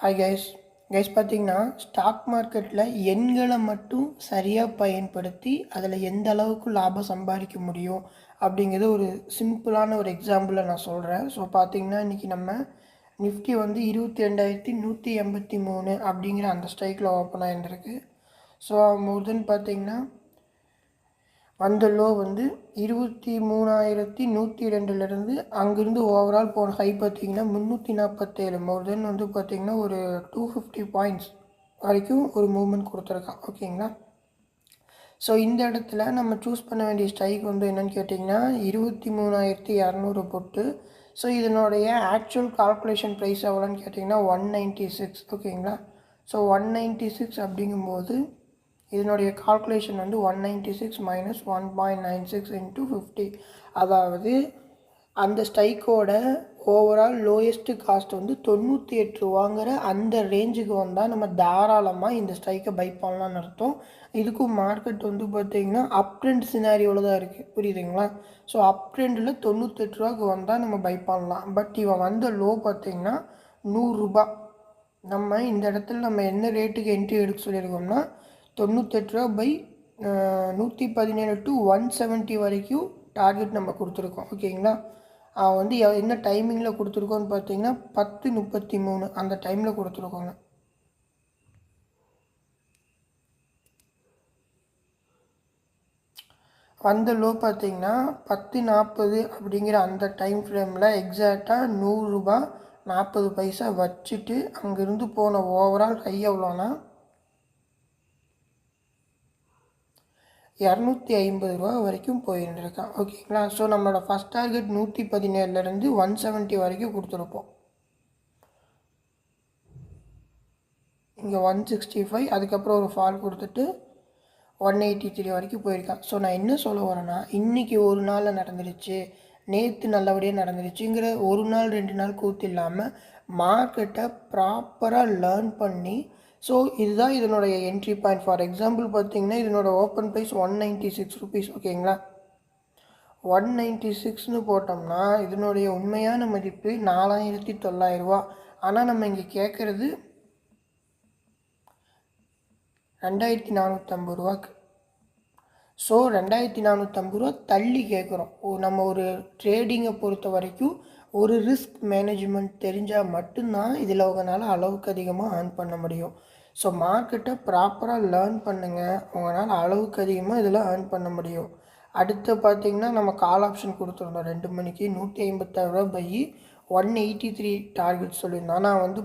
Hi guys பார்த்தீங்கன்னா stock மார்க்கெட்டில் எண்களை மட்டும் சரியாக பயன்படுத்தி அதில் எந்த அளவுக்கு லாபம் சம்பாதிக்க முடியும் அப்படிங்கிறது ஒரு சிம்பிளான ஒரு எக்ஸாம்பிளை நான் சொல்கிறேன். ஸோ பார்த்தீங்கன்னா இன்றைக்கி நம்ம நிஃப்டி வந்து 22,183 அப்படிங்கிற அந்த ஸ்ட்ரைக்கில் ஓப்பன் ஆகிட்டுருக்கு. ஸோ முதன்னு பார்த்தீங்கன்னா அந்த லோ வந்து 23,102 அங்கேருந்து ஓவரால் போன ஹை பார்த்திங்கன்னா 347 மோர் தென் வந்து பார்த்திங்கன்னா ஒரு 250 பாயிண்ட்ஸ் வரைக்கும் ஒரு மூவ்மெண்ட் கொடுத்துருக்கான். ஓகேங்களா. ஸோ இந்த இடத்துல நம்ம சூஸ் பண்ண வேண்டிய ஸ்ட்ரைக் வந்து என்னென்னு கேட்டிங்கன்னா 23,200 போட்டு. ஸோ இதனுடைய ஆக்சுவல் கால்குலேஷன் ப்ரைஸ் எவ்வளோன்னு கேட்டிங்கன்னா 196. ஓகேங்களா. ஸோ 196 அப்படிங்கும்போது இதனுடைய கால்குலேஷன் வந்து 196 மைனஸ் 1.96 இன்ட்டு 50. அதாவது அந்த ஸ்ட்ரைக்கோட ஓவரால் லோயஸ்ட்டு காஸ்ட் வந்து 98 ரூபாங்கிற அந்த ரேஞ்சுக்கு வந்தால் நம்ம தாராளமாக இந்த ஸ்ட்ரைக்கை பை பண்ணலான்னு அர்த்தம். இதுக்கும் மார்க்கெட் வந்து பார்த்திங்கன்னா அப் ட்ரெண்ட் சினாரியோவில் தான் இருக்குது. புரியுதுங்களா. ஸோ அப் ட்ரெண்டில் 98 ரூபாய்க்கு வந்தால் நம்ம பை பண்ணலாம். பட் இவன் வந்த லோ பார்த்திங்கன்னா 100 ரூபா. நம்ம இந்த இடத்துல நம்ம என்ன ரேட்டுக்கு என்ட்ரி எடுக்க சொல்லியிருக்கோம்னா 98 ரூபா பை 117 டு 170 வரைக்கும் டார்கெட் நம்ம கொடுத்துருக்கோம். ஓகேங்களா. வந்து என்ன டைமிங்கில் கொடுத்துருக்கோன்னு பார்த்தீங்கன்னா 10:33 அந்த டைமில் கொடுத்துருக்கோங்க. வந்த லோ பார்த்தீங்கன்னா 10:40 அப்படிங்கிற அந்த டைம் ஃப்ரேமில் எக்ஸாக்டாக 100 ரூபா 40 பைசா வச்சுட்டு அங்கேருந்து போன ஓவரால் ஹை எவ்வளோனா 250 ரூபா வரைக்கும் போயிருந்துருக்கான். ஓகேங்களா. ஸோ நம்மளோட ஃபஸ்ட் டார்கெட் 117லேருந்து 170 வரைக்கும் கொடுத்துருப்போம். இங்கே 165, அதுக்கப்புறம் ஒரு ஃபால் கொடுத்துட்டு 183 வரைக்கும் போயிருக்கான். ஸோ நான் என்ன சொல்ல வரேன்னா இன்றைக்கி ஒரு நாளில் நடந்துருச்சு, நேற்று நல்லபடியாக நடந்துருச்சுங்கிற ஒரு நாள் 2 நாள் கூத்து இல்லாமல் மார்க்கெட்டை ப்ராப்பராக லேர்ன் பண்ணி. ஸோ இதுதான் இதனுடைய என்ட்ரி பாயிண்ட். ஃபார் எக்ஸாம்பிள் பார்த்திங்கன்னா இதனோட ஓப்பன் ப்ரைஸ் 196 ருபீஸ். ஓகேங்களா. 196ன்னு போட்டோம்னா இதனுடைய உண்மையான மதிப்பு 4,900 ரூபா. ஆனால் நம்ம இங்கே கேட்குறது 2,450 ரூபாக்கு. ஸோ 2,450 ரூபா தள்ளி கேட்குறோம். நம்ம ஒரு ட்ரேடிங்கை பொறுத்த வரைக்கும் ஒரு ரிஸ்க் மேனேஜ்மெண்ட் தெரிஞ்சால் மட்டும்தான் இதில் உங்களால் அளவுக்கு அதிகமாக ஏர்ன் பண்ண முடியும். ஸோ மார்க்கெட்டை ப்ராப்பராக லேர்ன் பண்ணுங்கள், உங்களால் அளவுக்கு அதிகமாக இதில் ஏர்ன் பண்ண முடியும். அடுத்து பார்த்திங்கன்னா நம்ம கால் ஆப்ஷன் கொடுத்துருந்தோம் 2 மணிக்கு 156 ரூபா பை 183 டார்கெட் சொல்லியிருந்தோம். ஆனால் வந்து